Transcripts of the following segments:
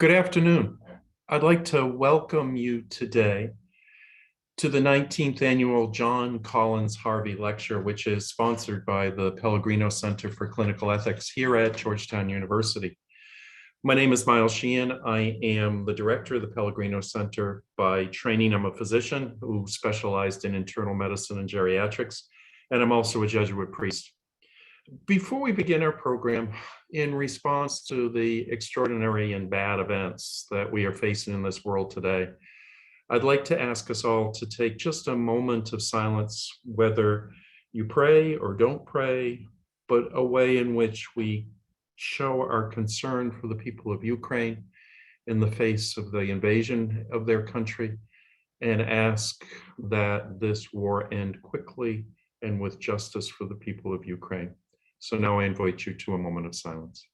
Good afternoon. I'd like to welcome you today to the 19th annual John Collins Harvey Lecture, which is sponsored by the Pellegrino Center for Clinical Ethics here at Georgetown University. My name is Myles Sheehan. I am the director of the Pellegrino Center. By training, I'm a physician who specialized in internal medicine and geriatrics, and I'm also a Jesuit priest. Before we begin our program, in response to the extraordinary and bad events that we are facing in this world today, I'd like to ask us all to take just a moment of silence, whether you pray or don't pray, but a way in which we show our concern for the people of Ukraine in the face of the invasion of their country, and ask that this war end quickly and with justice for the people of Ukraine. So now I invite you to a moment of silence.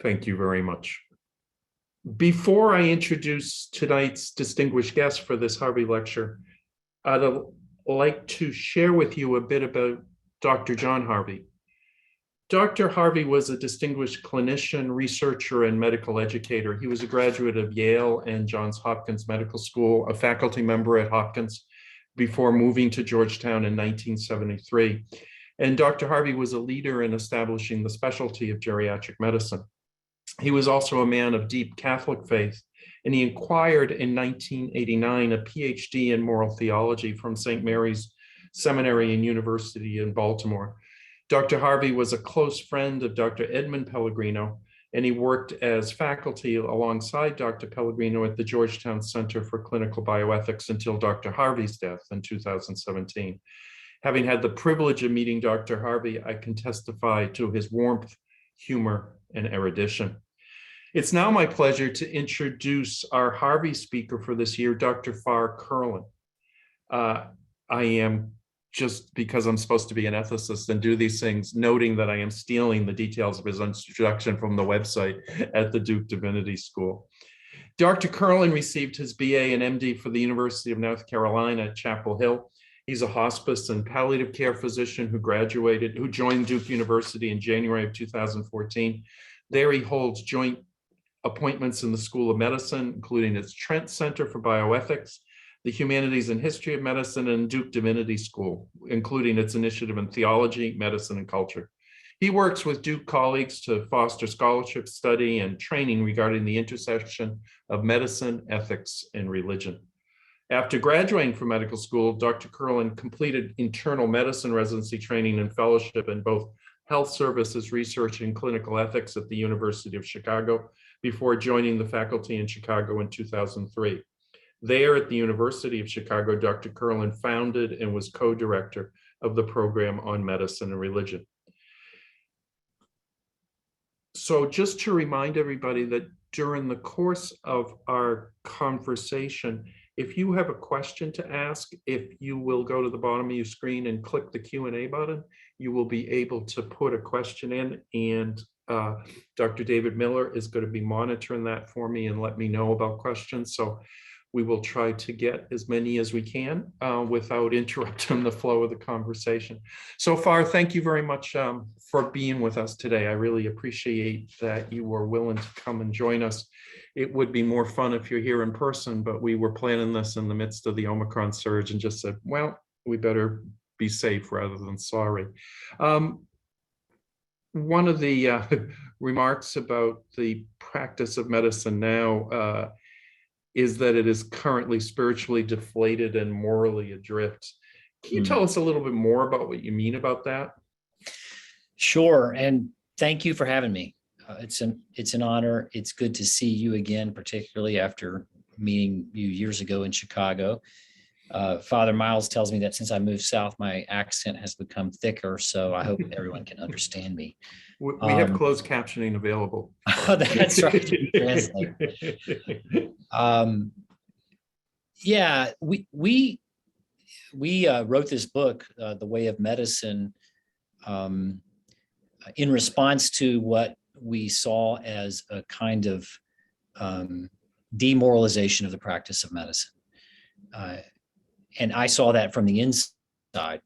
Thank you very much. Before I introduce tonight's distinguished guest for this Harvey Lecture, I'd like to share with you a bit about Dr. John Harvey. Dr. Harvey was a distinguished clinician, researcher, and medical educator. He was a graduate of Yale and Johns Hopkins Medical School, a faculty member at Hopkins before moving to Georgetown in 1973. And Dr. Harvey was a leader in establishing the specialty of geriatric medicine. He was also a man of deep Catholic faith, and he acquired in 1989 a PhD in moral theology from St. Mary's Seminary and University in Baltimore. Dr. Harvey was a close friend of Dr. Edmund Pellegrino, and he worked as faculty alongside Dr. Pellegrino at the Georgetown Center for Clinical Bioethics until Dr. Harvey's death in 2017. Having had the privilege of meeting Dr. Harvey, I can testify to his warmth, humor, and erudition. It's now my pleasure to introduce our Harvey speaker for this year, Dr. Farr Curlin. I am, just because I'm supposed to be an ethicist and do these things, noting that I am stealing the details of his introduction from the website at the Duke Divinity School. Dr. Curlin received his BA and MD from the University of North Carolina at Chapel Hill. He's a hospice and palliative care physician who joined Duke University in January of 2014. There he holds joint appointments in the School of Medicine, including its Trent Center.for.Bioethics, the Humanities and History of Medicine, and Duke Divinity School, including its initiative in Theology, Medicine, and Culture. He works with Duke colleagues to foster scholarship, study, and training regarding the intersection of medicine, ethics, and religion. After graduating from medical school, Dr. Curlin completed internal medicine residency training and fellowship in both health services research and clinical ethics at the University of Chicago before joining the faculty in Chicago in 2003. There at the University of Chicago, Dr. Curlin founded and was co-director of the program on medicine and religion. So just to remind everybody that during the course of our conversation, if you have a question to ask, if you will go to the bottom of your screen and click the Q&A button, you will be able to put a question in, and Dr. David Miller is going to be monitoring that for me and let me know about questions. So we will try to get as many as we can without interrupting the flow of the conversation. So far, thank you very much for being with us today. I really appreciate that you were willing to come and join us. It would be more fun if you're here in person, but we were planning this in the midst of the Omicron surge and just said, well, we better be safe rather than sorry. One of the remarks about the practice of medicine now is that it is currently spiritually deflated and morally adrift. Can you tell us a little bit more about what you mean about that? Sure, and thank you for having me. It's an honor. It's good to see you again, particularly after meeting you years ago in Chicago. Father Myles tells me that since I moved south, my accent has become thicker, so I hope everyone can understand me. We have closed captioning available. Oh, that's right. Translate. Yeah, we wrote this book, The Way of Medicine, in response to what we saw as a kind of demoralization of the practice of medicine. And I saw that from the inside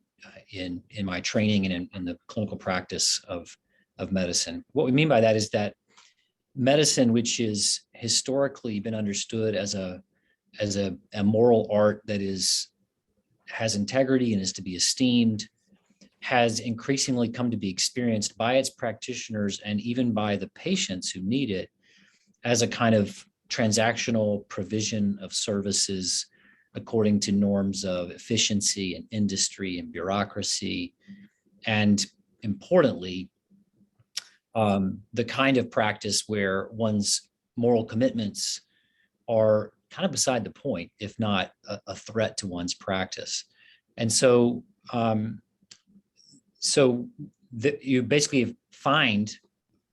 in my training and in the clinical practice of medicine. What we mean by that is that medicine, which is historically been understood as a moral art that has integrity and is to be esteemed, has increasingly come to be experienced by its practitioners and even by the patients who need it as a kind of transactional provision of services according to norms of efficiency and industry and bureaucracy. And importantly, the kind of practice where one's moral commitments are kind of beside the point, if not a threat to one's practice. And so, you basically find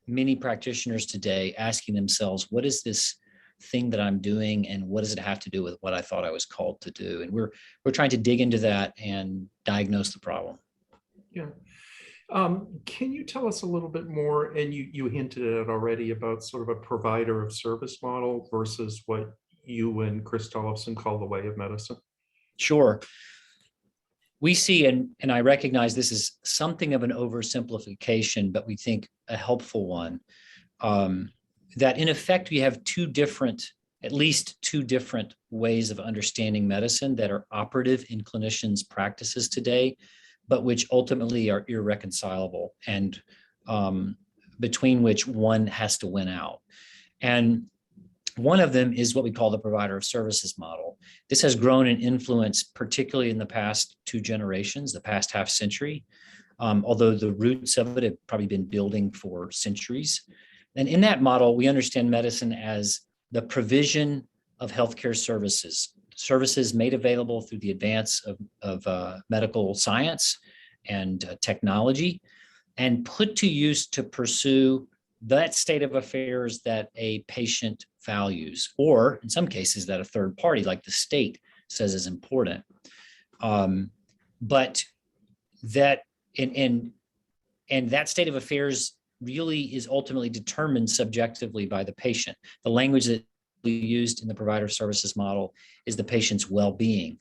many practitioners today asking themselves, what is this thing that I'm doing, and what does it have to do with what I thought I was called to do? And we're trying to dig into that and diagnose the problem. Yeah. Can you tell us a little bit more, and you hinted at it already, about sort of a provider of service model versus what you and Chris Tollefsen call the way of medicine? Sure. We see, and I recognize this is something of an oversimplification, but we think a helpful one, that in effect, we have at least two different ways of understanding medicine that are operative in clinicians' practices today, but which ultimately are irreconcilable, and between which one has to win out. And one of them is what we call the provider of services model. This has grown in influence, particularly in the past 2 generations, the past half century, although the roots of it have probably been building for centuries. And in that model, we understand medicine as the provision of healthcare services made available through the advance of medical science and technology, and put to use to pursue that state of affairs that a patient values, or in some cases that a third party like the state says is important. But that and that state of affairs really is ultimately determined subjectively by the patient. The language that we used in the provider of services model is the patient's well-being,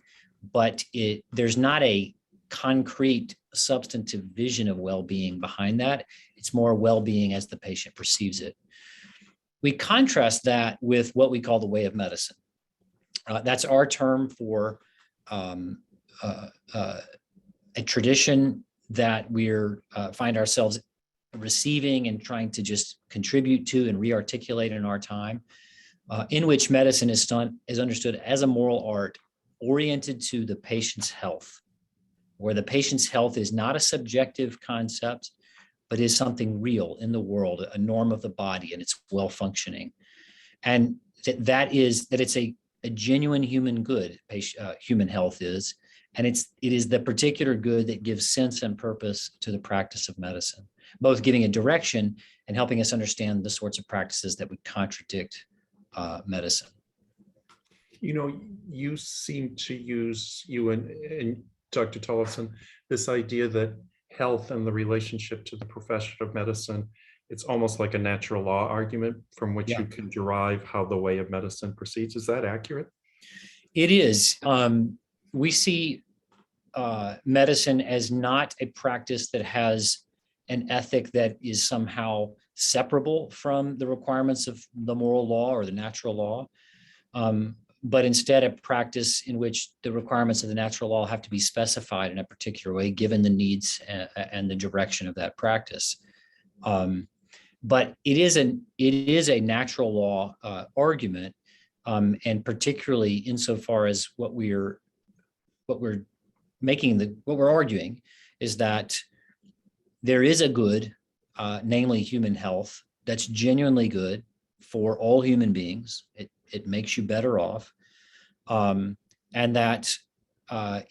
but there's not a concrete substantive vision of well-being behind that. It's more well-being as the patient perceives it. We contrast that with what we call the way of medicine. That's our term for a tradition that we're find ourselves receiving and trying to just contribute to and re-articulate in our time, in which medicine is understood as a moral art oriented to the patient's health, where the patient's health is not a subjective concept, but is something real in the world, a norm of the body, and it's well functioning. And that it's a genuine human good, human health is, and it is the particular good that gives sense and purpose to the practice of medicine, both giving a direction and helping us understand the sorts of practices that would contradict medicine. You know, you seem to use, you and Dr. Tollefsen, this idea that health and the relationship to the profession of medicine, it's almost like a natural law argument from which you can derive how the way of medicine proceeds. Is that accurate? It is. We see medicine as not a practice that has an ethic that is somehow separable from the requirements of the moral law or the natural law, but instead a practice in which the requirements of the natural law have to be specified in a particular way, given the needs and the direction of that practice. But it is a natural law argument, and particularly insofar as what we're arguing is that there is a good, namely human health, that's genuinely good for all human beings. It makes you better off, and that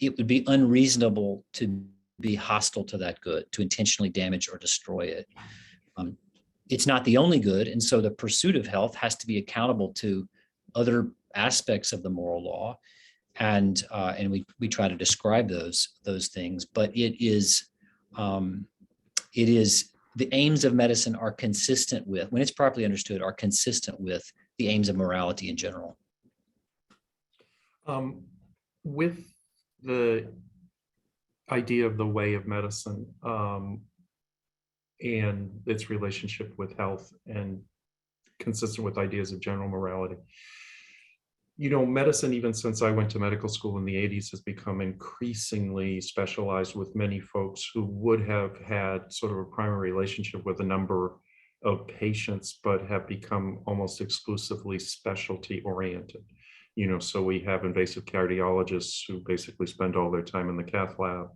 it would be unreasonable to be hostile to that good, to intentionally damage or destroy it. It's not the only good, and so the pursuit of health has to be accountable to other aspects of the moral law, and we try to describe those things. But it is the aims of medicine are consistent with, when it's properly understood, are consistent with the aims of morality in general. With the idea of the way of medicine and its relationship with health and consistent with ideas of general morality, medicine, even since I went to medical school in the 80s, has become increasingly specialized, with many folks who would have had sort of a primary relationship with a number of patients, but have become almost exclusively specialty oriented. So we have invasive cardiologists who basically spend all their time in the cath lab.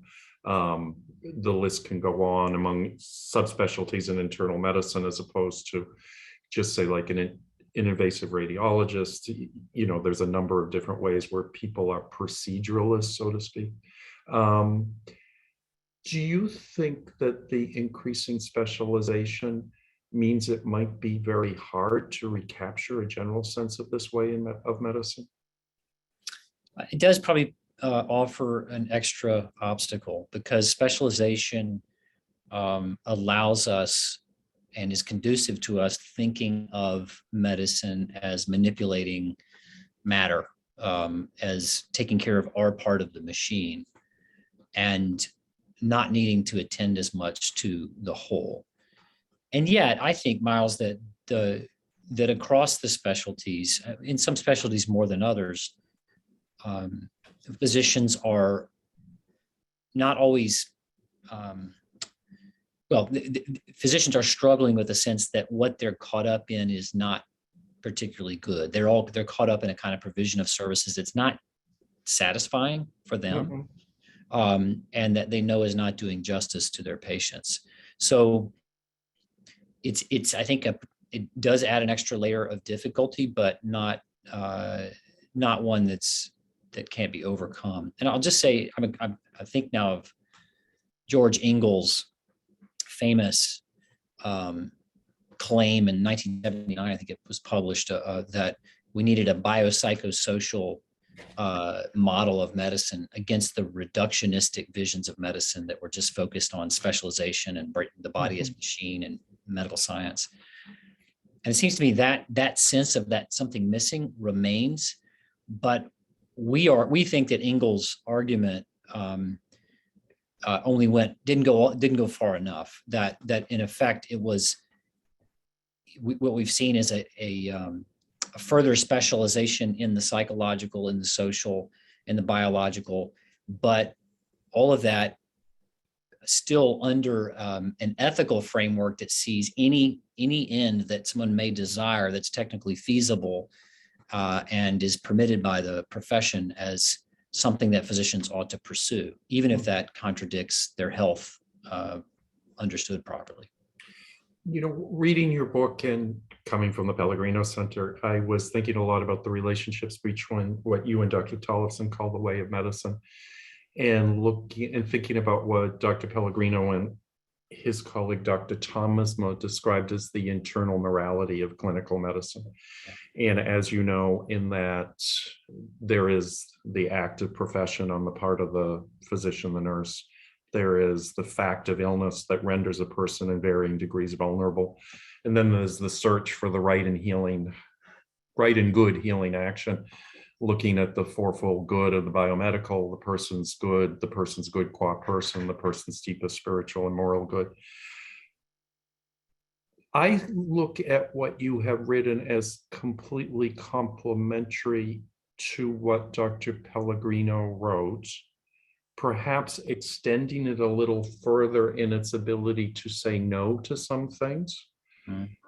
The list can go on among subspecialties in internal medicine, as opposed to just say like an invasive radiologist. There's a number of different ways where people are proceduralists, so to speak. Do you think that the increasing specialization means it might be very hard to recapture a general sense of this way of medicine? It does probably offer an extra obstacle, because specialization allows us and is conducive to us thinking of medicine as manipulating matter, as taking care of our part of the machine, and not needing to attend as much to the whole. And yet, I think, Myles, that across the specialties, in some specialties more than others, physicians are not always physicians are struggling with the sense that what they're caught up in is not particularly good. They're caught up in a kind of provision of services that's not satisfying for them, and that they know is not doing justice to their patients. So it's I think it does add an extra layer of difficulty, but not one that can't be overcome. And I'll just say, I think now of George Ingalls' famous claim in 1979, I think it was published, that we needed a biopsychosocial model of medicine against the reductionistic visions of medicine that were just focused on specialization and the body as machine and medical science. And it seems to me that that sense of that something missing remains, but we think that Ingalls' argument didn't go far enough. That in effect it was what we've seen is a further specialization in the psychological, in the social, in the biological, but all of that still under an ethical framework that sees any end that someone may desire that's technically feasible and is permitted by the profession as something that physicians ought to pursue, even if that contradicts their health understood properly. Reading your book and coming from the Pellegrino Center, I was thinking a lot about the relationships between what you and Dr. Tollefsen call the way of medicine, and looking and thinking about what Dr. Pellegrino and his colleague, Dr. Tomasmo, described as the internal morality of clinical medicine. And as you know, in that there is the active profession on the part of the physician, the nurse. There is the fact of illness that renders a person in varying degrees vulnerable. And then there's the search for the right and good healing action, looking at the fourfold good of the biomedical, the person's good qua person, the person's deepest spiritual and moral good. I look at what you have written as completely complementary to what Dr. Pellegrino wrote, perhaps extending it a little further in its ability to say no to some things.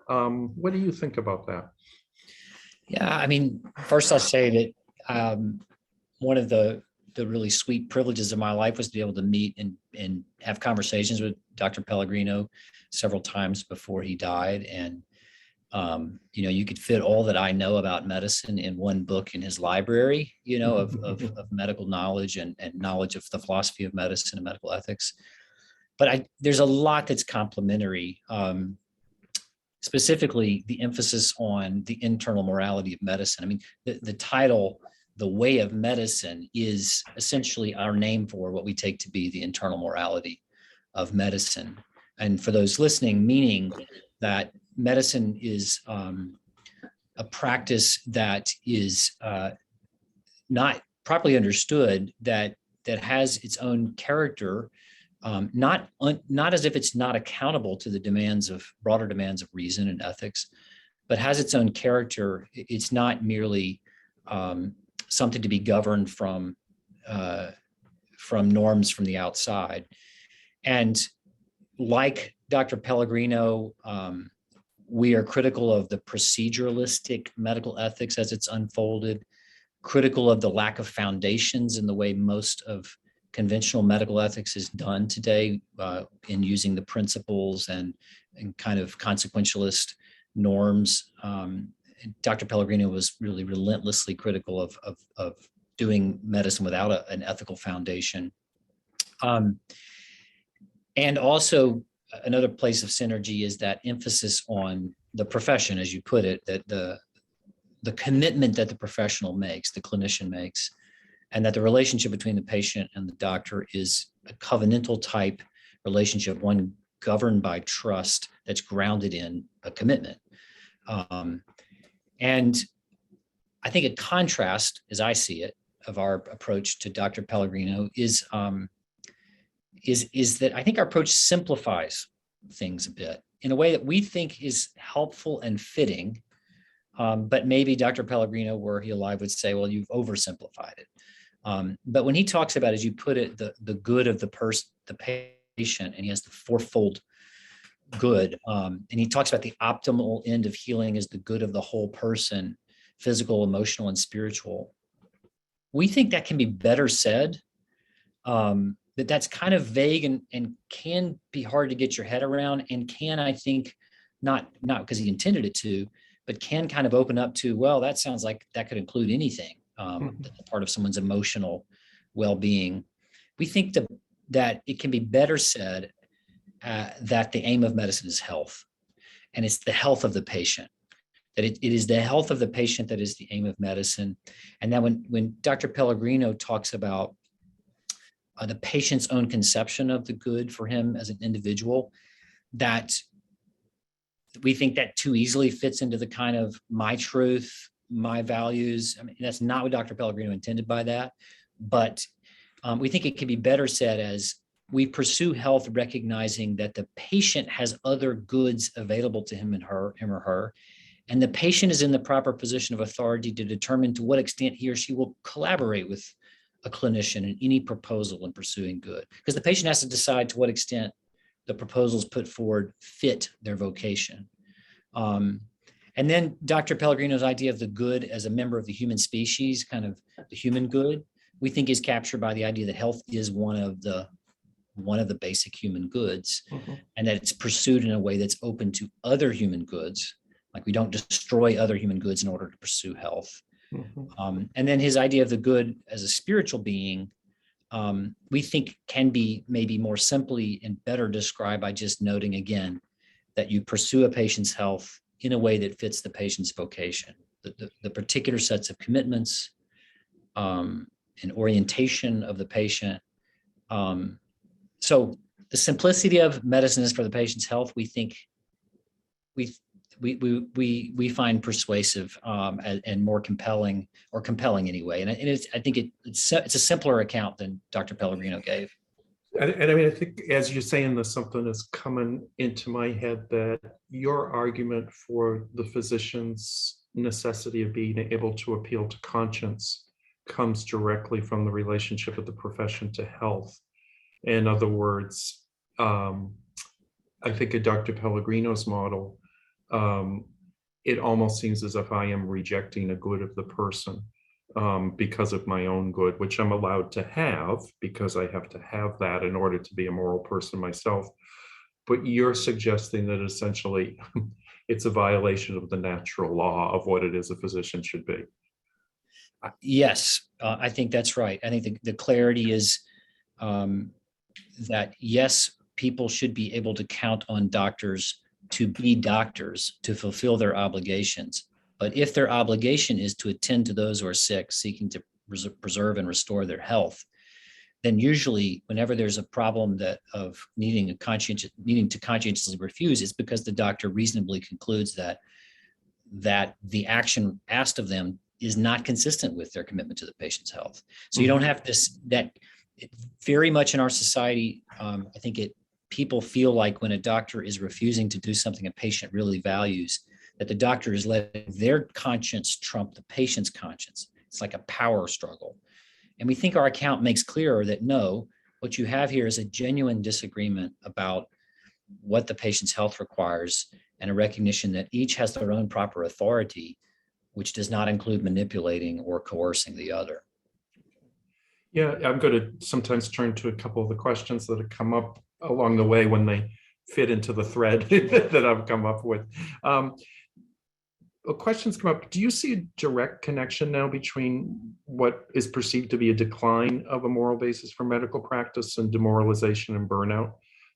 What do you think about that? Yeah, I mean, first I'll say that one of the really sweet privileges of my life was to be able to meet and have conversations with Dr. Pellegrino several times before he died. And, you could fit all that I know about medicine in one book in his library, of medical knowledge and knowledge of the philosophy of medicine and medical ethics. But there's a lot that's complementary, specifically the emphasis on the internal morality of medicine. I mean, the title, The Way of Medicine, is essentially our name for what we take to be the internal morality of medicine. And for those listening, meaning that medicine is a practice that is not properly understood, that has its own character, not as if it's not accountable to the broader demands of reason and ethics, but has its own character. It's not merely something to be governed from norms from the outside. And like Dr. Pellegrino, we are critical of the proceduralistic medical ethics as it's unfolded, critical of the lack of foundations in the way most of conventional medical ethics is done today, in using the principles and kind of consequentialist norms. Dr. Pellegrino was really relentlessly critical of doing medicine without an ethical foundation. And also another place of synergy is that emphasis on the profession, as you put it, that the commitment that the professional makes, the clinician makes, and that the relationship between the patient and the doctor is a covenantal type relationship, one governed by trust that's grounded in a commitment. And I think a contrast, as I see it, of our approach to Dr. Pellegrino is that I think our approach simplifies things a bit in a way that we think is helpful and fitting. But maybe Dr. Pellegrino, were he alive, would say, well, you've oversimplified it. But when he talks about, as you put it, the good of the patient, and he has the fourfold good, and he talks about the optimal end of healing is the good of the whole person, physical, emotional, and spiritual. We think that can be better said. That's kind of vague and can be hard to get your head around, and can, I think, not because he intended it to, but can kind of open up to, well, that sounds like that could include anything, that's part of someone's emotional well-being. We think that it can be better said that the aim of medicine is health, and it's the health of the patient, that it is the health of the patient that is the aim of medicine. And that when Dr. Pellegrino talks about the patient's own conception of the good for him as an individual, that we think that too easily fits into the kind of my truth, my values. I mean, that's not what Dr. Pellegrino intended by that, but we think it can be better said as we pursue health, recognizing that the patient has other goods available to him or her, and the patient is in the proper position of authority to determine to what extent he or she will collaborate with a clinician in any proposal in pursuing good, because the patient has to decide to what extent the proposals put forward fit their vocation. And then Dr. Pellegrino's idea of the good as a member of the human species, kind of the human good, we think is captured by the idea that health is one of the basic human goods, and that it's pursued in a way that's open to other human goods. Like, we don't destroy other human goods in order to pursue health. And then his idea of the good as a spiritual being, we think can be maybe more simply and better described by just noting again that you pursue a patient's health in a way that fits the patient's vocation, the particular sets of commitments and orientation of the patient. So the simplicity of medicine is for the patient's health, we think we find persuasive and more compelling, or compelling anyway. And I think it's a simpler account than Dr. Pellegrino gave. And I mean, I think as you're saying this, something is coming into my head, that your argument for the physician's necessity of being able to appeal to conscience comes directly from the relationship of the profession to health. In other words, I think in Dr. Pellegrino's model, it almost seems as if I am rejecting a good of the person because of my own good, which I'm allowed to have because I have to have that in order to be a moral person myself. But you're suggesting that essentially it's a violation of the natural law of what it is a physician should be. Yes, I think that's right. I think the clarity is that, yes, people should be able to count on doctors to be doctors, to fulfill their obligations. But if their obligation is to attend to those who are sick, seeking to preserve and restore their health, then usually whenever there's a problem of needing to conscientiously refuse, it's because the doctor reasonably concludes that that the action asked of them is not consistent with their commitment to the patient's health. So you don't have this, that very much in our society, I think people feel like when a doctor is refusing to do something a patient really values, that the doctor is letting their conscience trump the patient's conscience. It's like a power struggle. And we think our account makes clearer that no, what you have here is a genuine disagreement about what the patient's health requires, and a recognition that each has their own proper authority, which does not include manipulating or coercing the other. Yeah, I'm going to sometimes turn to a couple of the questions that have come up along the way when they fit into the thread that I've come up with. Questions come up. Do you see a direct connection now between what is perceived to be a decline of a moral basis for medical practice and demoralization and burnout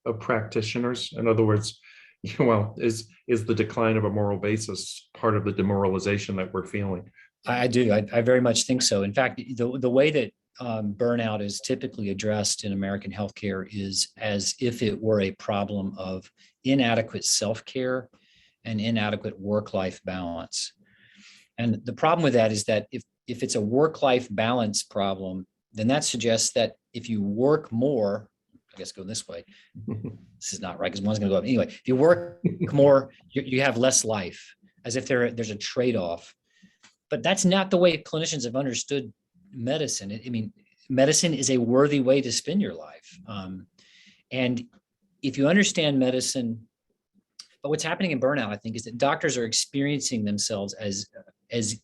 of practitioners? In other words, well, is the decline of a moral basis part of the demoralization that we're feeling? I do. I very much think so. In fact, the way that burnout is typically addressed in American healthcare is as if it were a problem of inadequate self-care and inadequate work-life balance. And the problem with that is that if it's a work-life balance problem, then that suggests that if you work more, I guess go this way, this is not right because one's going to go up. Anyway, if you work more, you have less life, as if there's a trade-off. But that's not the way clinicians have understood medicine. I mean, medicine is a worthy way to spend your life. And if you understand medicine, but what's happening in burnout, I think, is that doctors are experiencing themselves as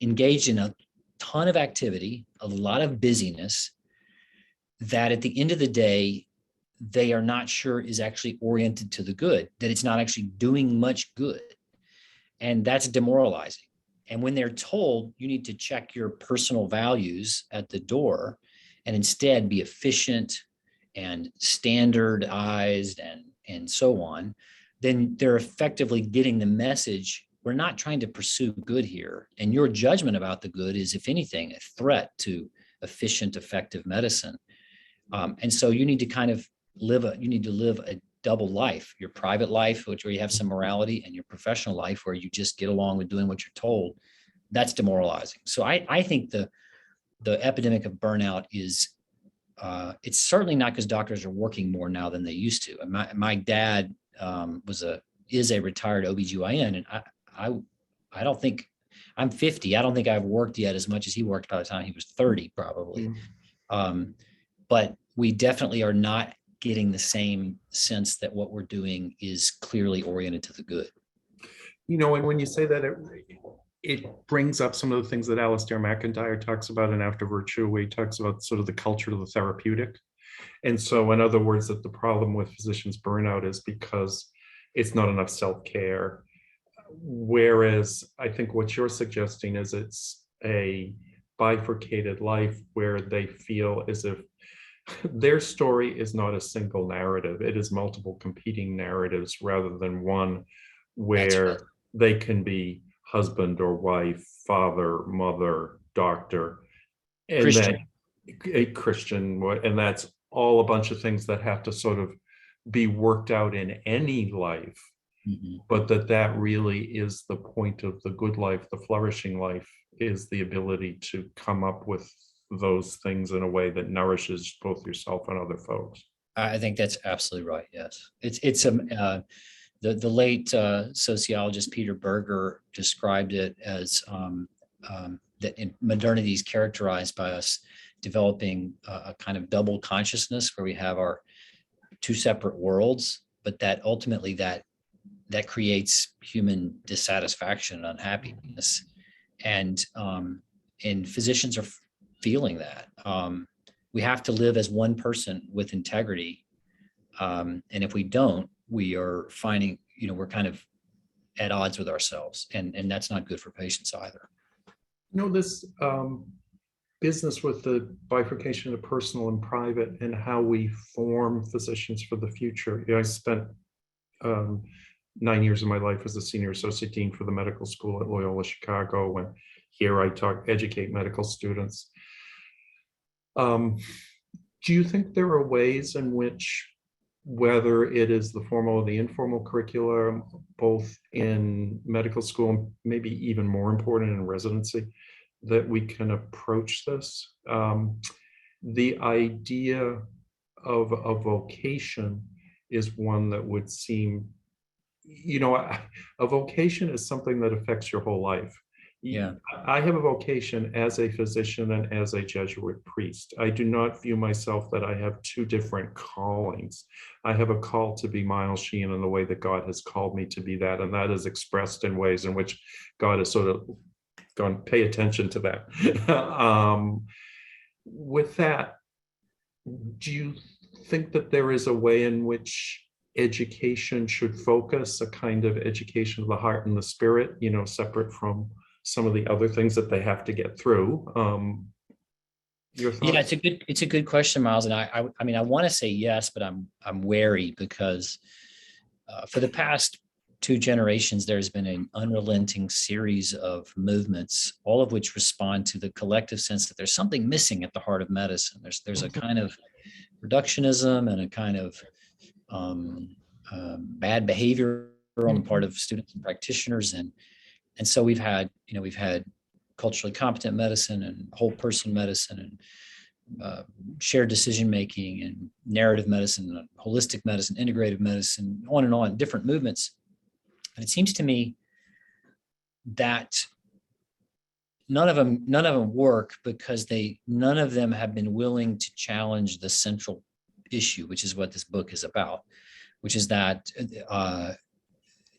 engaged in a ton of activity, a lot of busyness, that at the end of the day, they are not sure is actually oriented to the good, that it's not actually doing much good. And that's demoralizing. And when they're told you need to check your personal values at the door and instead be efficient and standardized and so on, then they're effectively getting the message, we're not trying to pursue good here. And your judgment about the good is, if anything, a threat to efficient, effective medicine. And so you need to kind of live a double life, your private life, where you have some morality, and your professional life where you just get along with doing what you're told. That's demoralizing. So I think the epidemic of burnout is, it's certainly not because doctors are working more now than they used to. And my dad is a retired OBGYN, and I don't think, I'm 50. I don't think I've worked yet as much as he worked by the time he was 30, probably. But we definitely are not getting the same sense that what we're doing is clearly oriented to the good. You know, and when you say that, it brings up some of the things that Alistair McIntyre talks about in After Virtue, where he talks about sort of the culture of the therapeutic. And so, in other words, that the problem with physicians' burnout is because it's not enough self-care. Whereas I think what you're suggesting is it's a bifurcated life where they feel as if their story is not a single narrative. It is multiple competing narratives rather than one where they can be husband or wife, father, mother, doctor, and Christian. then a Christian, and that's all a bunch of things that have to sort of be worked out in any life. But that really is the point of the good life, the flourishing life, is the ability to come up with those things in a way that nourishes both yourself and other folks. I think that's absolutely right. Yes, it's the late sociologist Peter Berger described it as that in modernity is characterized by us developing a kind of double consciousness where we have our two separate worlds, but that ultimately that creates human dissatisfaction and unhappiness, and physicians are feeling that. We have to live as one person with integrity, and if we don't, we are finding, we're kind of at odds with ourselves, and that's not good for patients either. This business with the bifurcation of personal and private and how we form physicians for the future. I spent 9 years of my life as a senior associate dean for the medical school at Loyola Chicago, and here I educate medical students. Do you think there are ways in which whether it is the formal or the informal curriculum, both in medical school and maybe even more important in residency, that we can approach this. The idea of a vocation is one that would seem, a vocation is something that affects your whole life. Yeah. I have a vocation as a physician and as a Jesuit priest. I do not view myself that I have two different callings. I have a call to be Myles Sheehan in the way that God has called me to be that, and that is expressed in ways in which God has sort of gone, pay attention to that. With that, do you think that there is a way in which education should focus, a kind of education of the heart and the spirit, separate from some of the other things that they have to get through? Your thoughts? Yeah, it's a good question, Myles. And I mean, I want to say yes, but I'm wary because for the past 2 generations, there's been an unrelenting series of movements, all of which respond to the collective sense that there's something missing at the heart of medicine. There's a kind of reductionism and a kind of bad behavior on the part of students and practitioners, and so we've had culturally competent medicine and whole person medicine and shared decision making and narrative medicine, and holistic medicine, integrative medicine, on and on, different movements. And it seems to me that none of them work because none of them have been willing to challenge the central issue, which is what this book is about, which is that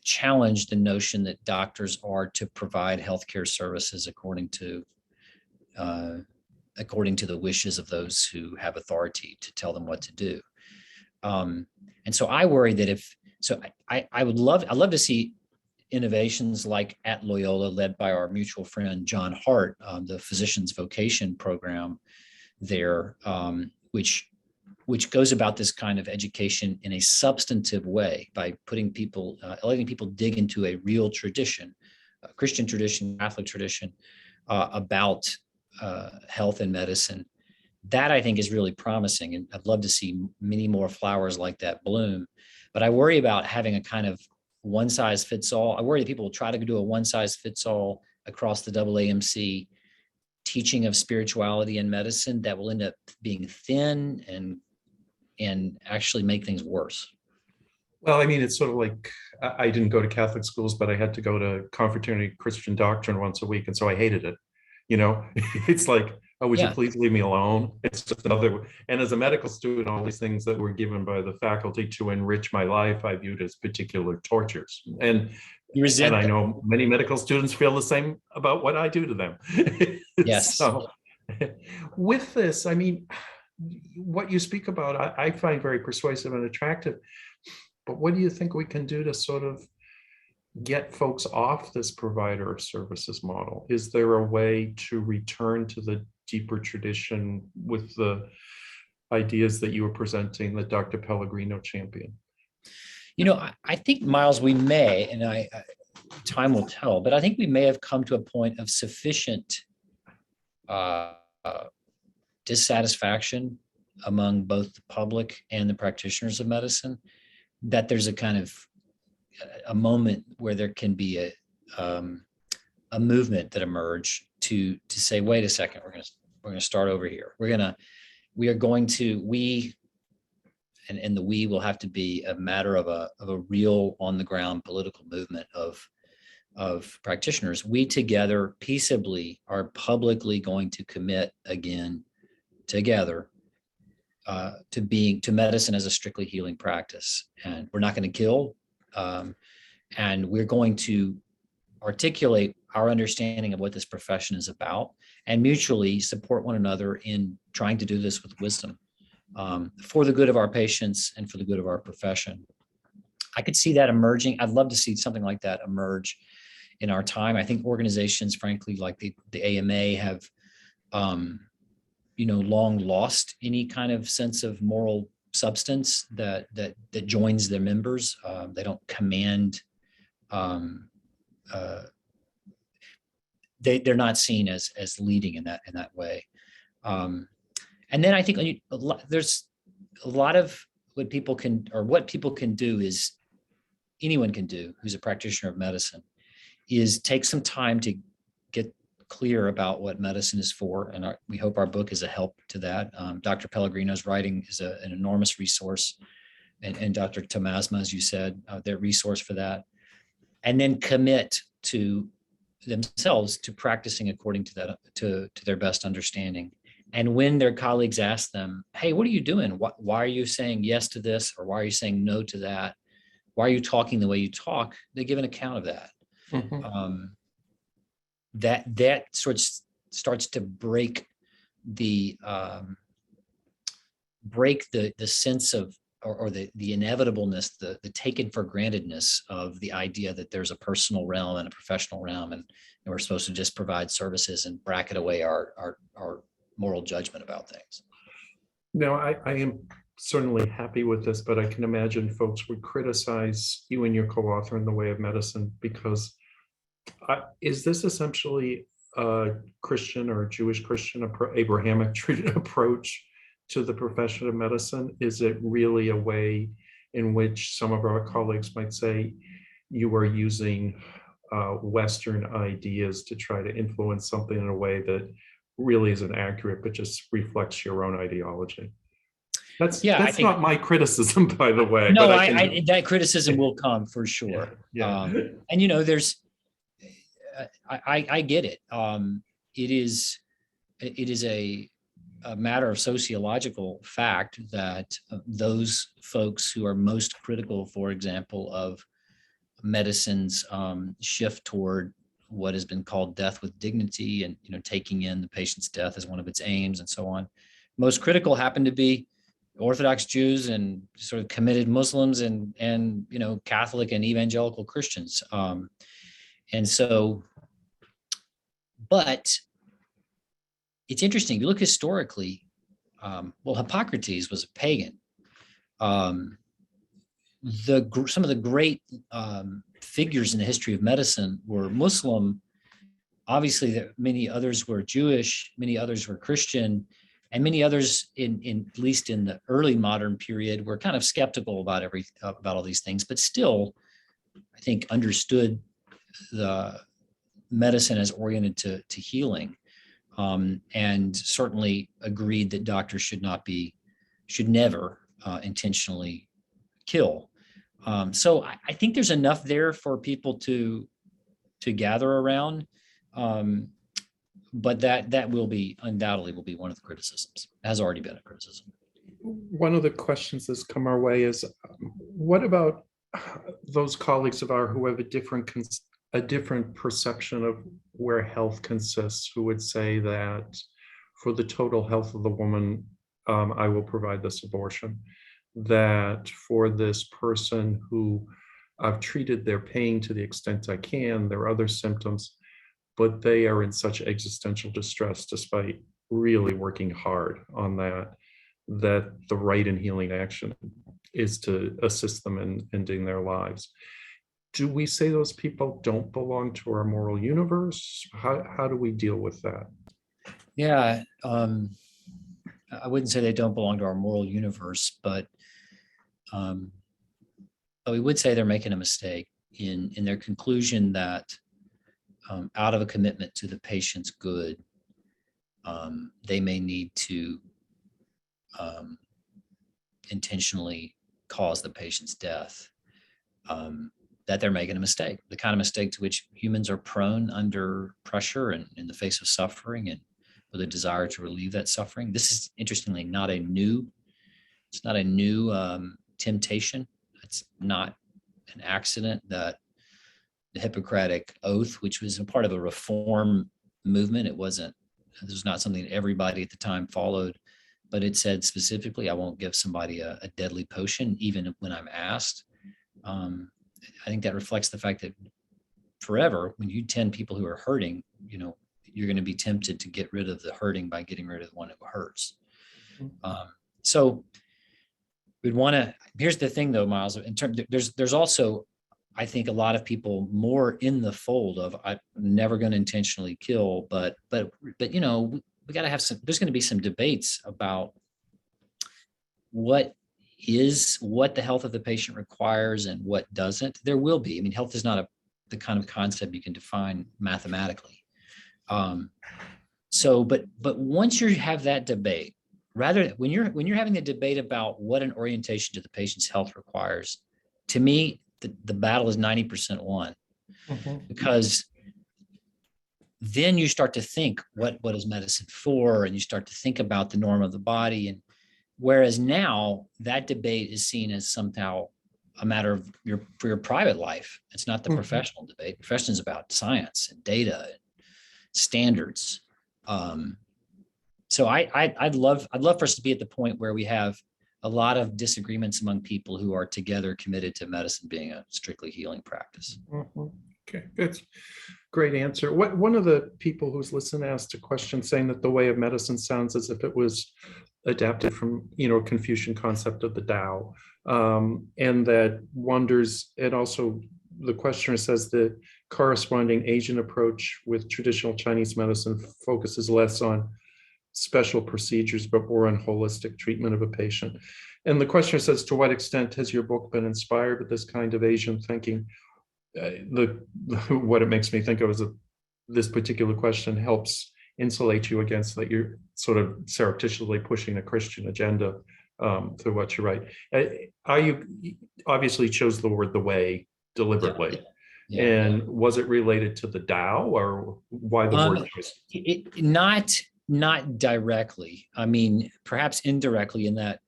challenge the notion that doctors are to provide healthcare services according to the wishes of those who have authority to tell them what to do. And so I worry that I'd love to see innovations like at Loyola, led by our mutual friend John Hart, the Physician's Vocation program there, which goes about this kind of education in a substantive way by letting people dig into a real tradition, a Christian tradition, Catholic tradition, about health and medicine. That I think is really promising, and I'd love to see many more flowers like that bloom. But I worry about having a kind of one size fits all. I worry that people will try to do a one size fits all across the AAMC teaching of spirituality and medicine that will end up being thin and actually make things worse. Well, I mean, it's sort of like, I didn't go to Catholic schools, but I had to go to confraternity Christian doctrine once a week, and so I hated it. It's like, oh, would you please leave me alone? It's just another. And as a medical student, all these things that were given by the faculty to enrich my life, I viewed as particular tortures. And I know many medical students feel the same about what I do to them. Yes. So with this, I mean, what you speak about, I find very persuasive and attractive. But what do you think we can do to sort of get folks off this provider of services model? Is there a way to return to the deeper tradition with the ideas that you were presenting that Dr. Pellegrino championed? I think, Myles, we may, and time will tell, but I think we may have come to a point of sufficient dissatisfaction among both the public and the practitioners of medicine that there's a kind of a moment where there can be a movement that emerge to say, wait a second, we're going to start over here. We will have to be a matter of a real on the ground political movement of practitioners. We together peaceably are publicly going to commit again together to medicine as a strictly healing practice, and we're not going to kill. And we're going to articulate our understanding of what this profession is about and mutually support one another in trying to do this with wisdom for the good of our patients and for the good of our profession. I could see that emerging. I'd love to see something like that emerge in our time. I think organizations, frankly, like the AMA have, long lost any kind of sense of moral substance that joins their members. They don't command. They're not seen as leading in that way. And then I think there's a lot of what people can do is, anyone can do who's a practitioner of medicine, is take some time to get clear about what medicine is for. And we hope our book is a help to that. Dr. Pellegrino's writing is an enormous resource. And Dr. Tomasma, as you said, their resource for that. And then commit to themselves to practicing according to that, to their best understanding. And when their colleagues ask them, hey, what are you doing? Why are you saying yes to this? Or why are you saying no to that? Why are you talking the way you talk? They give an account of that. Mhm. That sort of starts to break the sense of, or the inevitableness, the taken for grantedness of the idea that there's a personal realm and a professional realm, and we're supposed to just provide services and bracket away our moral judgment about things. No, I am certainly happy with this, but I can imagine folks would criticize you and your co-author in the Way of Medicine, because is this essentially a Christian or Jewish Christian Abrahamic approach to the profession of medicine? Is it really a way in which some of our colleagues might say you are using Western ideas to try to influence something in a way that really isn't accurate, but just reflects your own ideology? That's not my criticism, by the way. No, but that criticism will come for sure. Yeah. And there's, I get it. It is a matter of sociological fact that those folks who are most critical, for example, of medicine's shift toward what has been called death with dignity, and taking in the patient's death as one of its aims, and so on, most critical happen to be Orthodox Jews and sort of committed Muslims and Catholic and evangelical Christians. And so, but it's interesting. You look historically. Hippocrates was a pagan. Some of the great figures in the history of medicine were Muslim. Obviously, many others were Jewish, many others were Christian, and many others, in at least in the early modern period, were kind of skeptical about all these things, but still, I think, understood the medicine as oriented to healing, and certainly agreed that doctors should never intentionally kill. So I think there's enough there for people to gather around, but that will undoubtedly be one of the criticisms. It has already been a criticism. One of the questions that's come our way is, what about those colleagues of ours who have a different perception of where health consists, who would say that for the total health of the woman, I will provide this abortion, that for this person who I've treated their pain to the extent I can, their other symptoms, but they are in such existential distress despite really working hard on that the right and healing action is to assist them in ending their lives. Do we say those people don't belong to our moral universe? How do we deal with that? Yeah, I wouldn't say they don't belong to our moral universe, but we would say they're making a mistake in their conclusion that out of a commitment to the patient's good, they may need to intentionally cause the patient's death. That they're making a mistake, the kind of mistake to which humans are prone under pressure and in the face of suffering, and with a desire to relieve that suffering. This is, interestingly, not a new temptation. It's not an accident that the Hippocratic Oath, which was a part of a reform movement, it was not something that everybody at the time followed, but it said specifically, I won't give somebody a deadly potion, even when I'm asked. I think that reflects the fact that forever, when you tend people who are hurting, you're going to be tempted to get rid of the hurting by getting rid of the one who hurts. So we'd want to. Here's the thing, though, Myles. There's also, I think, a lot of people more in the fold of I'm never going to intentionally kill, but we got to have some. There's going to be some debates about what is what the health of the patient requires and what doesn't. There will be. I mean, health is not the kind of concept you can define mathematically. But once you have that debate, rather when you're having a debate about what an orientation to the patient's health requires, to me, the battle is 90% won, because then you start to think what is medicine for, and you start to think about the norm of the body. And whereas now that debate is seen as somehow a matter of for your private life. It's not the professional debate. Profession is about science and data and standards. So I'd love for us to be at the point where we have a lot of disagreements among people who are together committed to medicine being a strictly healing practice. Okay, that's great answer. One of the people who's listened asked a question saying that the way of medicine sounds as if it was adapted from, Confucian concept of the Tao, and that wonders, and also the questioner says the corresponding Asian approach with traditional Chinese medicine focuses less on special procedures, but more on holistic treatment of a patient. And the questioner says, to what extent has your book been inspired with this kind of Asian thinking? What it makes me think of is that this particular question helps insulate you against that you're sort of surreptitiously pushing a Christian agenda through what you write. You obviously chose the word "the way" deliberately. And was it related to the Tao, or why the word choice? Not directly. I mean, perhaps indirectly, in that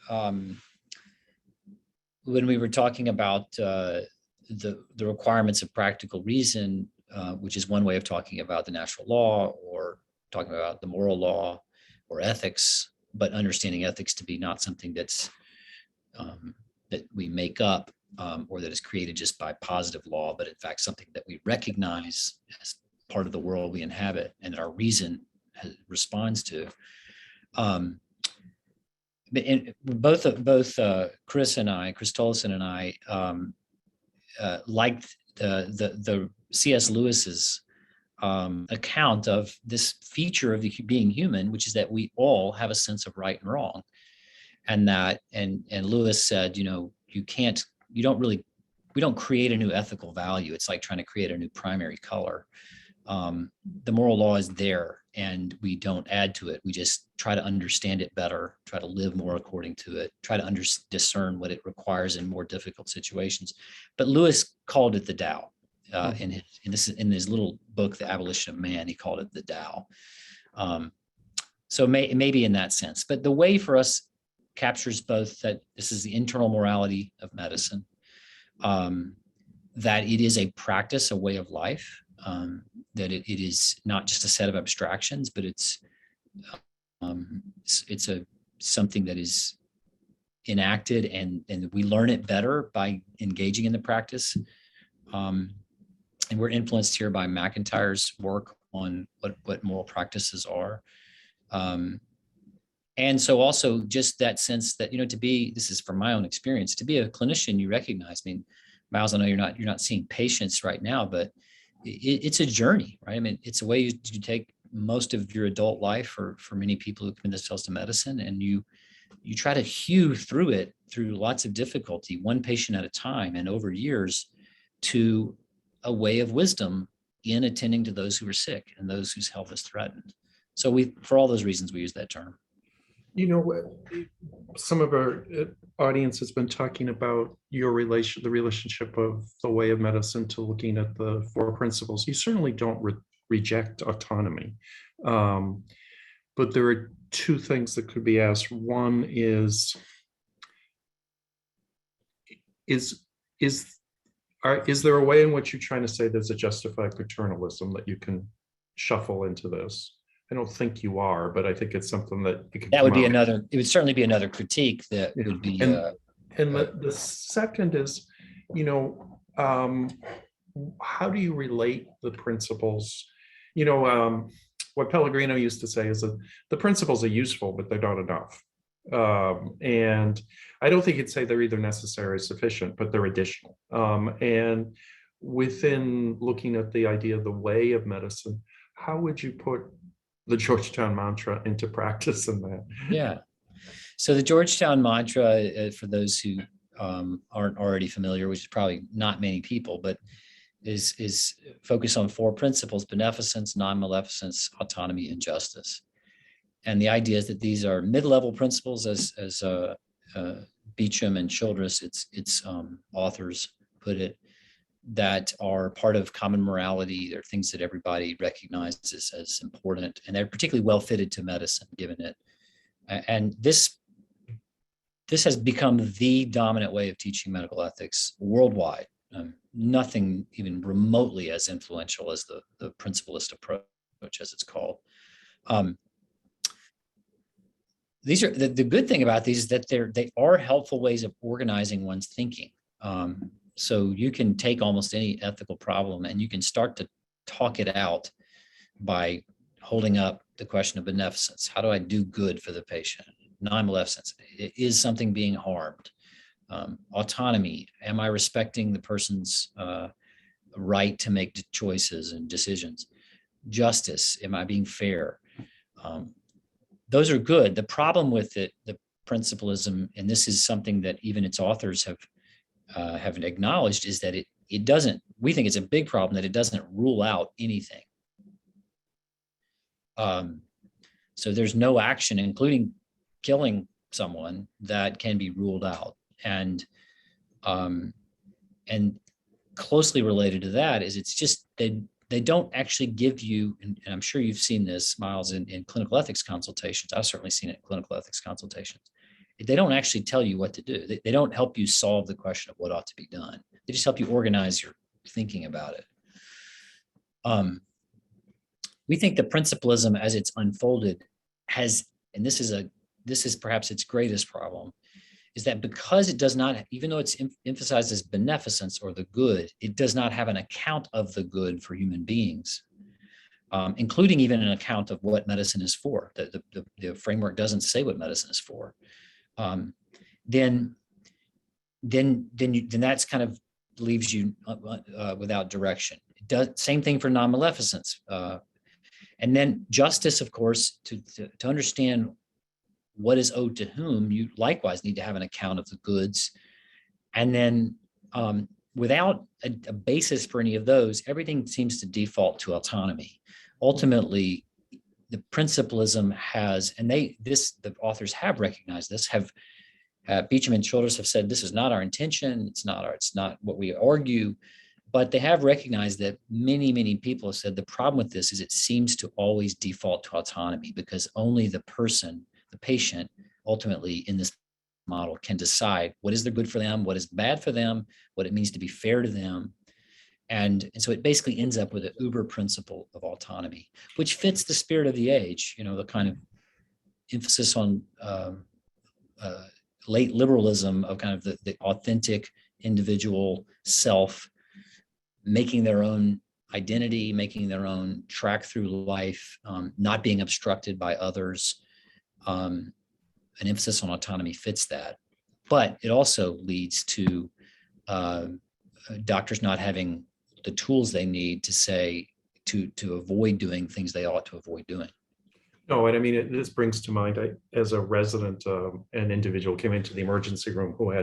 when we were talking about the requirements of practical reason, which is one way of talking about the natural law, or talking about the moral law or ethics, but understanding ethics to be not something that's that we make up, or that is created just by positive law, but in fact something that we recognize as part of the world we inhabit and that our reason responds to. Both Chris Tollefsen and I liked the C.S. Lewis's account of this feature of being human, which is that we all have a sense of right and wrong, and that and Lewis said, we don't create a new ethical value. It's like trying to create a new primary color. The moral law is there, and we don't add to it. We just try to understand it better, try to live more according to it, try to discern what it requires in more difficult situations. But Lewis called it the Tao. In his little book, The Abolition of Man, he called it the Tao. So maybe in that sense. But the way for us captures both that this is the internal morality of medicine, that it is a practice, a way of life, that it is not just a set of abstractions, but it's something that is enacted, and we learn it better by engaging in the practice. And we're influenced here by McIntyre's work on what moral practices are. And so also just that sense that, this is from my own experience, to be a clinician, you recognize, I mean, Myles, I know you're not seeing patients right now, but it's a journey, right? I mean, it's a way you take most of your adult life for many people who commit themselves to medicine, and you try to hew through it through lots of difficulty, one patient at a time, and over years, to a way of wisdom in attending to those who are sick and those whose health is threatened. So for all those reasons, we use that term. Some of our audience has been talking about the relationship of the way of medicine to looking at the four principles. You certainly don't reject autonomy, but there are two things that could be asked. One is there a way in which you're trying to say there's a justified paternalism that you can shuffle into this? I don't think you are, but I think it's something that would be it would certainly be another critique that would be. And the second is, how do you relate the principles? What Pellegrino used to say is that the principles are useful, but they're not enough. And I don't think he'd say they're either necessary or sufficient, but they're additional. And within looking at the idea of the way of medicine, how would you put the Georgetown mantra into practice in that? Yeah. So the Georgetown mantra, for those who aren't already familiar, which is probably not many people, but is focused on 4 principles: beneficence, non-maleficence, autonomy, and justice. And the idea is that these are mid-level principles, as Beecham and Childress, its authors, put it, that are part of common morality. They're things that everybody recognizes as important, and they're particularly well fitted to medicine, given it. And this has become the dominant way of teaching medical ethics worldwide. Nothing even remotely as influential as the principlist approach, as it's called. These are the good thing about these is that they are helpful ways of organizing one's thinking. So you can take almost any ethical problem and you can start to talk it out by holding up the question of beneficence. How do I do good for the patient? Non-maleficence, is something being harmed? Autonomy, am I respecting the person's right to make choices and decisions? Justice, am I being fair? Those are good. The problem with it, the principlism, and this is something that even its authors have acknowledged, is that it doesn't, we think it's a big problem that it doesn't rule out anything. So there's no action, including killing someone, that can be ruled out. And closely related to that is it's just they don't actually give you, and I'm sure you've seen this, Myles, in clinical ethics consultations. I've certainly seen it in clinical ethics consultations. They don't actually tell you what to do. They don't help you solve the question of what ought to be done. They just help you organize your thinking about it. We think the principlism, as it's unfolded, has, and this is perhaps its greatest problem, is that because it does not, even though it's emphasized as beneficence or the good, it does not have an account of the good for human beings, including even an account of what medicine is for. The framework doesn't say what medicine is for. Then that's kind of leaves you without direction. It does same thing for non-maleficence, and then justice, of course, to understand what is owed to whom, you likewise need to have an account of the goods. And then without a basis for any of those, everything seems to default to autonomy. Ultimately, the principlism has, and the authors have recognized this, Beecham and Childress have said, this is not our intention, it's not what we argue, but they have recognized that many people have said the problem with this is it seems to always default to autonomy, because only the person, the patient, ultimately in this model can decide what is the good for them, what is bad for them, what it means to be fair to them. And so it basically ends up with an uber principle of autonomy, which fits the spirit of the age, the kind of emphasis on late liberalism of kind of the authentic individual self, making their own identity, making their own track through life, not being obstructed by others. An emphasis on autonomy fits that, but it also leads to doctors not having the tools they need to say to avoid doing things they ought to avoid doing. No, and I mean, this brings to mind, as a resident, an individual came into the emergency room who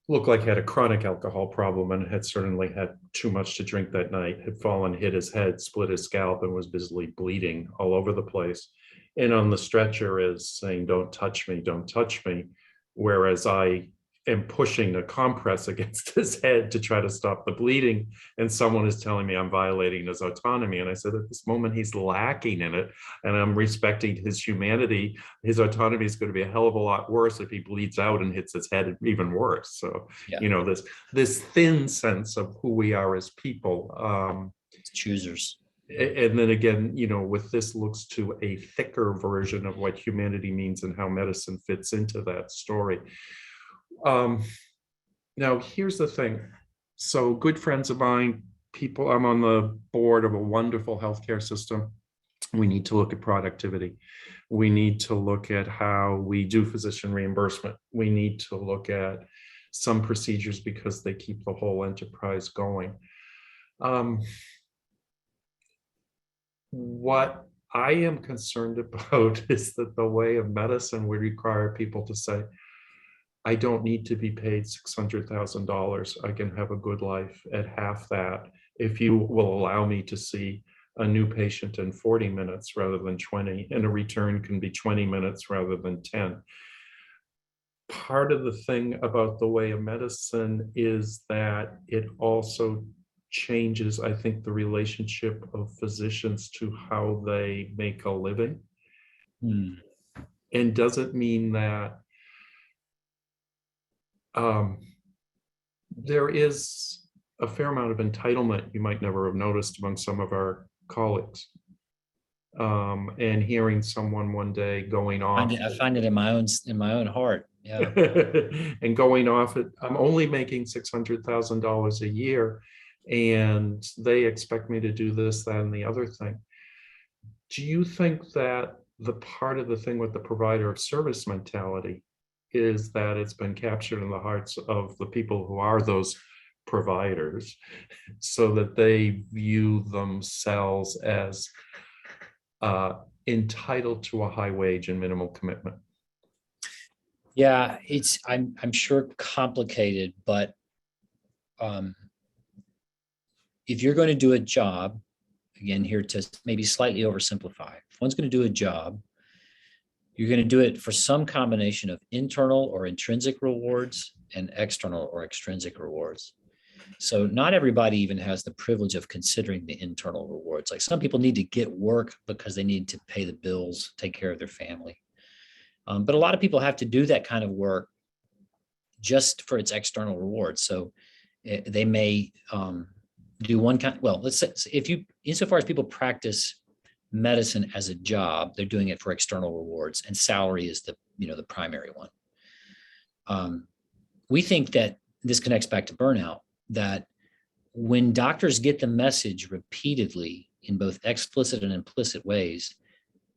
looked like had a chronic alcohol problem and had certainly had too much to drink that night, had fallen, hit his head, split his scalp, and was busily bleeding all over the place. And on the stretcher is saying, don't touch me, don't touch me. Whereas I am pushing a compress against his head to try to stop the bleeding. And someone is telling me I'm violating his autonomy. And I said, at this moment, he's lacking in it. And I'm respecting his humanity. His autonomy is going to be a hell of a lot worse if he bleeds out and hits his head even worse. So, yeah. This thin sense of who we are as people. Choosers. And then again, with this looks to a thicker version of what humanity means and how medicine fits into that story. Now, here's the thing. So good friends of mine, I'm on the board of a wonderful healthcare system. We need to look at productivity. We need to look at how we do physician reimbursement. We need to look at some procedures because they keep the whole enterprise going. What I am concerned about is that the way of medicine would require people to say, I don't need to be paid $600,000. I can have a good life at half that if you will allow me to see a new patient in 40 minutes rather than 20, and a return can be 20 minutes rather than 10. Part of the thing about the way of medicine is that it also changes, I think, the relationship of physicians to how they make a living. And doesn't mean that there is a fair amount of entitlement you might never have noticed among some of our colleagues. And hearing someone one day going off, I find it in my own heart. Yeah. and going off it, I'm only making $600,000 a year, and they expect me to do this, that, and the other thing. Do you think that the part of the thing with the provider of service mentality is that it's been captured in the hearts of the people who are those providers, so that they view themselves as entitled to a high wage and minimal commitment? Yeah, I'm sure complicated, but if you're going to do a job, again, here to maybe slightly oversimplify, if one's going to do a job, you're going to do it for some combination of internal or intrinsic rewards and external or extrinsic rewards. So not everybody even has the privilege of considering the internal rewards. Like some people need to get work because they need to pay the bills, take care of their family. But a lot of people have to do that kind of work just for its external rewards. So they may do one kind, well, let's say if you, insofar as people practice medicine as a job, they're doing it for external rewards, and salary is the primary one. We think that this connects back to burnout, that when doctors get the message repeatedly in both explicit and implicit ways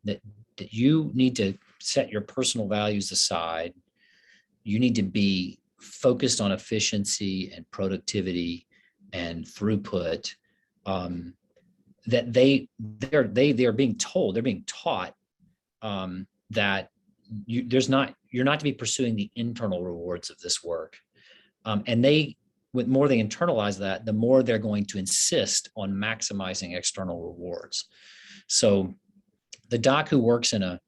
that you need to set your personal values aside, you need to be focused on efficiency and productivity and throughput, that they're being told, they're being taught that you're not to be pursuing the internal rewards of this work. And the more they internalize that, the more they're going to insist on maximizing external rewards. So the doc who works in an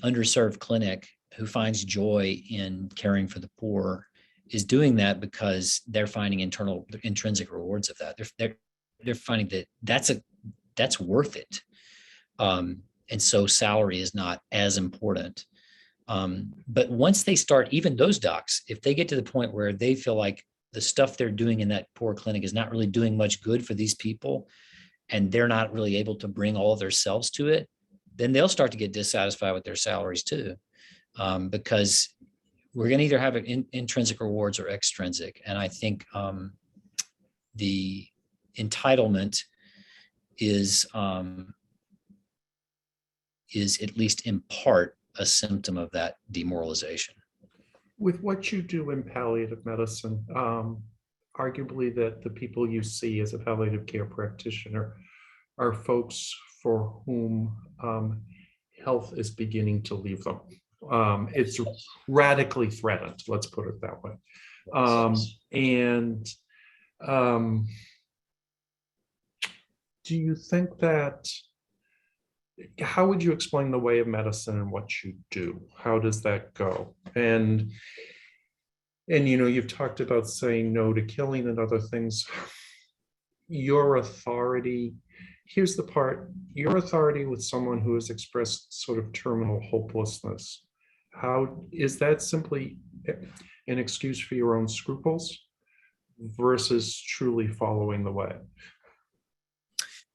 underserved clinic, who finds joy in caring for the poor, is doing that because they're finding intrinsic rewards of that. They're finding that that's worth it. And so salary is not as important. But once they start, even those docs, if they get to the point where they feel like the stuff they're doing in that poor clinic is not really doing much good for these people, and they're not really able to bring all of their selves to it, then they'll start to get dissatisfied with their salaries too. Because we're going to either have intrinsic rewards or extrinsic. And I think the entitlement is at least in part a symptom of that demoralization. With what you do in palliative medicine, arguably that the people you see as a palliative care practitioner are folks for whom health is beginning to leave them. It's radically threatened, let's put it that way. Do you think that, how would you explain the way of medicine and what you do? How does that go? And you've talked about saying no to killing and other things. Your authority, here's the part, your authority with someone who has expressed sort of terminal hopelessness, how is that simply an excuse for your own scruples versus truly following the way?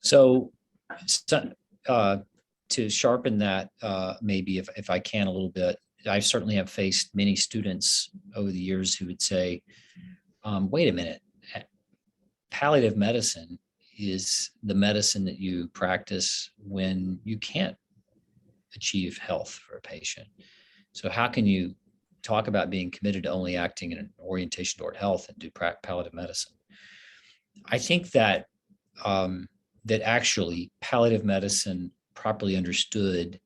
So to sharpen that, maybe if I can a little bit, I certainly have faced many students over the years who would say, wait a minute, palliative medicine is the medicine that you practice when you can't achieve health for a patient. So how can you talk about being committed to only acting in an orientation toward health and do palliative medicine? I think that that actually palliative medicine properly understood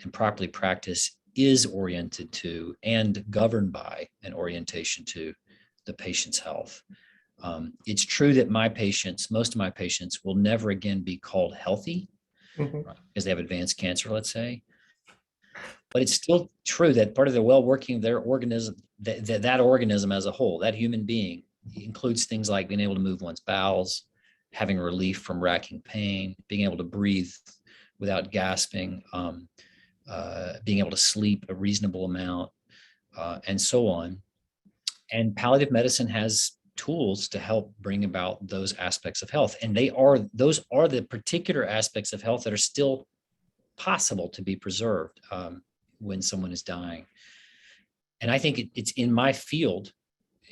and properly practiced, is oriented to and governed by an orientation to the patient's health. It's true that most of my patients will never again be called healthy because they have advanced cancer, let's say. But it's still true that part of the well-working of their organism, that organism as a whole, that human being, includes things like being able to move one's bowels, having relief from racking pain, being able to breathe without gasping, being able to sleep a reasonable amount, and so on. And palliative medicine has tools to help bring about those aspects of health. And those are the particular aspects of health that are still possible to be preserved when someone is dying. And I think it's in my field,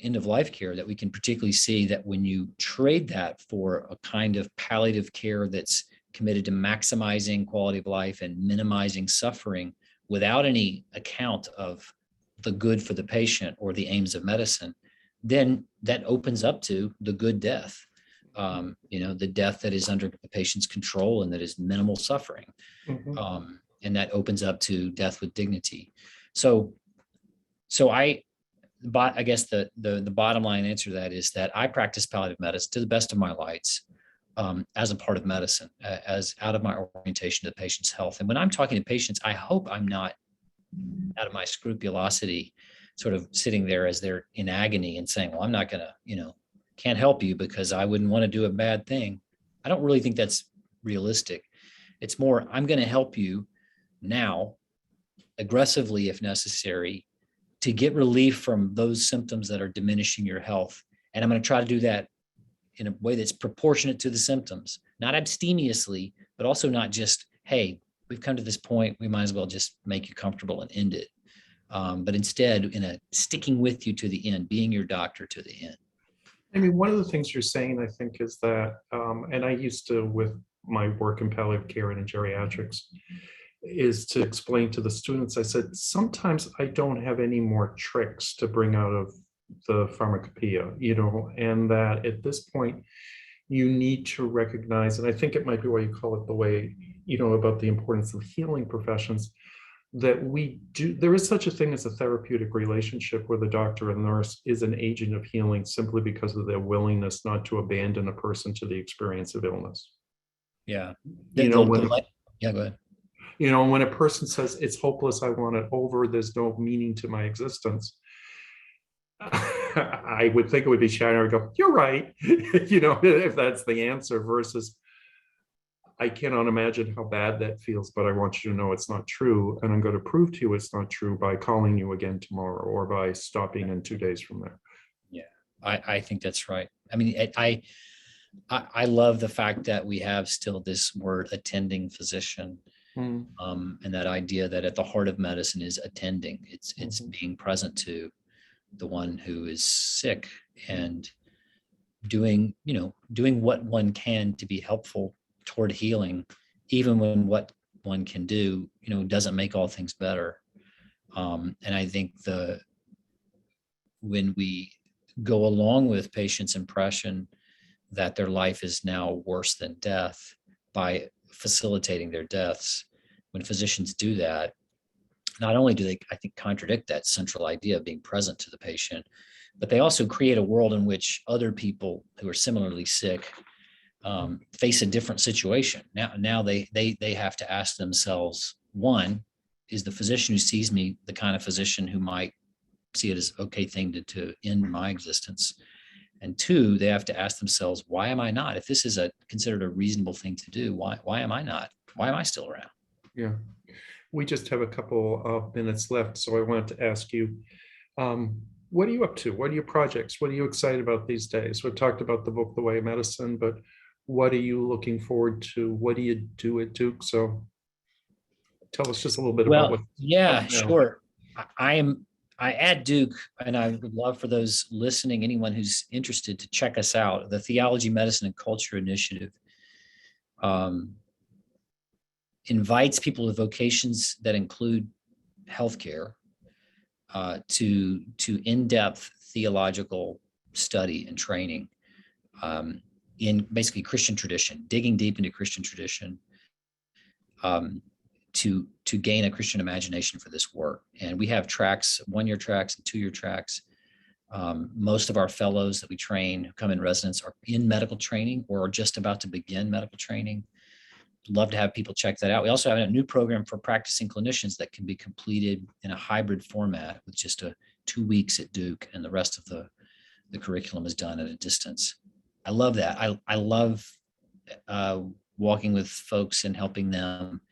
end of life care, that we can particularly see that when you trade that for a kind of palliative care that's committed to maximizing quality of life and minimizing suffering without any account of the good for the patient or the aims of medicine, then that opens up to the good death, the death that is under the patient's control and that is minimal suffering. And that opens up to death with dignity. So I guess the bottom line answer to that is that I practice palliative medicine to the best of my lights, as a part of medicine, as out of my orientation to the patient's health. And when I'm talking to patients, I hope I'm not out of my scrupulosity, sort of sitting there as they're in agony and saying, well, I'm not going to, can't help you because I wouldn't want to do a bad thing. I don't really think that's realistic. It's more, I'm going to help you now, aggressively if necessary, to get relief from those symptoms that are diminishing your health. And I'm going to try to do that in a way that's proportionate to the symptoms, not abstemiously, but also not just, hey, we've come to this point, we might as well just make you comfortable and end it. But instead, in a sticking with you to the end, being your doctor to the end. I mean, one of the things you're saying, I think, is that, and I used to, with my work in palliative care and in geriatrics, is to explain to the students, I said, sometimes I don't have any more tricks to bring out of the pharmacopoeia, and that at this point, you need to recognize, and I think it might be why you call it the way, about the importance of healing professions, that there is such a thing as a therapeutic relationship where the doctor and nurse is an agent of healing simply because of their willingness not to abandon a person to the experience of illness. Yeah. Yeah, go ahead. When When a person says it's hopeless, I want it over, there's no meaning to my existence, I would think it would be Shannon would go, you're right, if that's the answer, versus I cannot imagine how bad that feels, but I want you to know it's not true. And I'm going to prove to you it's not true by calling you again tomorrow or by stopping in 2 days from there. Yeah, I think that's right. I mean, I love the fact that we have still this word attending physician, and that idea that at the heart of medicine is attending. It's being present to the one who is sick and doing what one can to be helpful toward healing, even when what one can do, doesn't make all things better. And I think when we go along with patients' impression that their life is now worse than death by facilitating their deaths, when physicians do that, not only do they, I think, contradict that central idea of being present to the patient, but they also create a world in which other people who are similarly sick face a different situation. Now they have to ask themselves, one, is the physician who sees me the kind of physician who might see it as okay thing to end my existence? And two, they have to ask themselves, why am I not? If this is considered a reasonable thing to do, why am I not? Why am I still around? Yeah. We just have a couple of minutes left, so I wanted to ask you, what are you up to? What are your projects? What are you excited about these days? We've talked about the book, The Way of Medicine, but what are you looking forward to? What do you do at Duke? So tell us just a little bit about what. Yeah, sure. I at Duke, and I would love for those listening, anyone who's interested, to check us out. The Theology, Medicine, and Culture Initiative invites people with vocations that include healthcare to in-depth theological study and training in basically Christian tradition, digging deep into Christian tradition, to gain a Christian imagination for this work. And we have tracks, 1-year tracks and 2-year tracks. Most of our fellows that we train who come in residence are in medical training or are just about to begin medical training. Love to have people check that out. We also have a new program for practicing clinicians that can be completed in a hybrid format with just 2 weeks at Duke, and the rest of the curriculum is done at a distance. I love that. I love walking with folks and helping them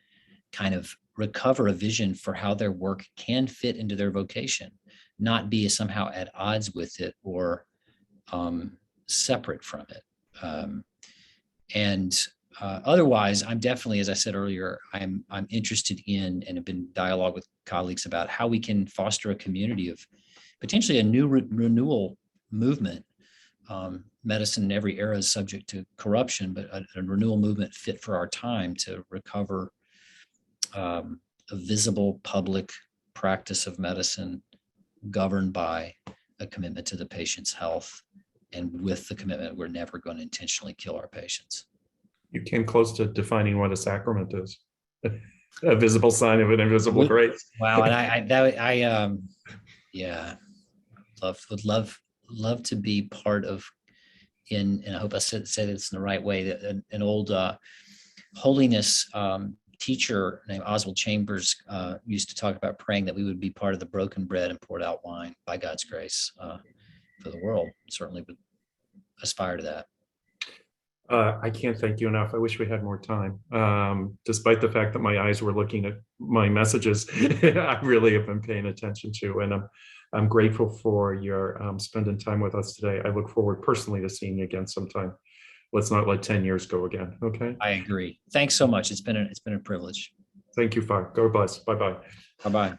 kind of recover a vision for how their work can fit into their vocation, not be somehow at odds with it or separate from it. Otherwise, I'm definitely, as I said earlier, I'm interested in and have been in dialogue with colleagues about how we can foster a community of potentially a new renewal movement. Medicine in every era is subject to corruption, but a renewal movement fit for our time to recover a visible public practice of medicine governed by a commitment to the patient's health, and with the commitment we're never going to intentionally kill our patients. You came close to defining what a sacrament is. A visible sign of an invisible grace. Wow, and would love to be part of, and I hope I say this in the right way, that an old holiness teacher named Oswald Chambers used to talk about praying that we would be part of the broken bread and poured out wine by God's grace for the world. Certainly would aspire to that. I can't thank you enough. I wish we had more time. Despite the fact that my eyes were looking at my messages, I really have been paying attention to, and I'm grateful for your spending time with us today. I look forward personally to seeing you again sometime. Let's not let 10 years go again. Okay. I agree. Thanks so much. It's been a privilege. Thank you, Farr. God bless. Bye-bye. Bye-bye.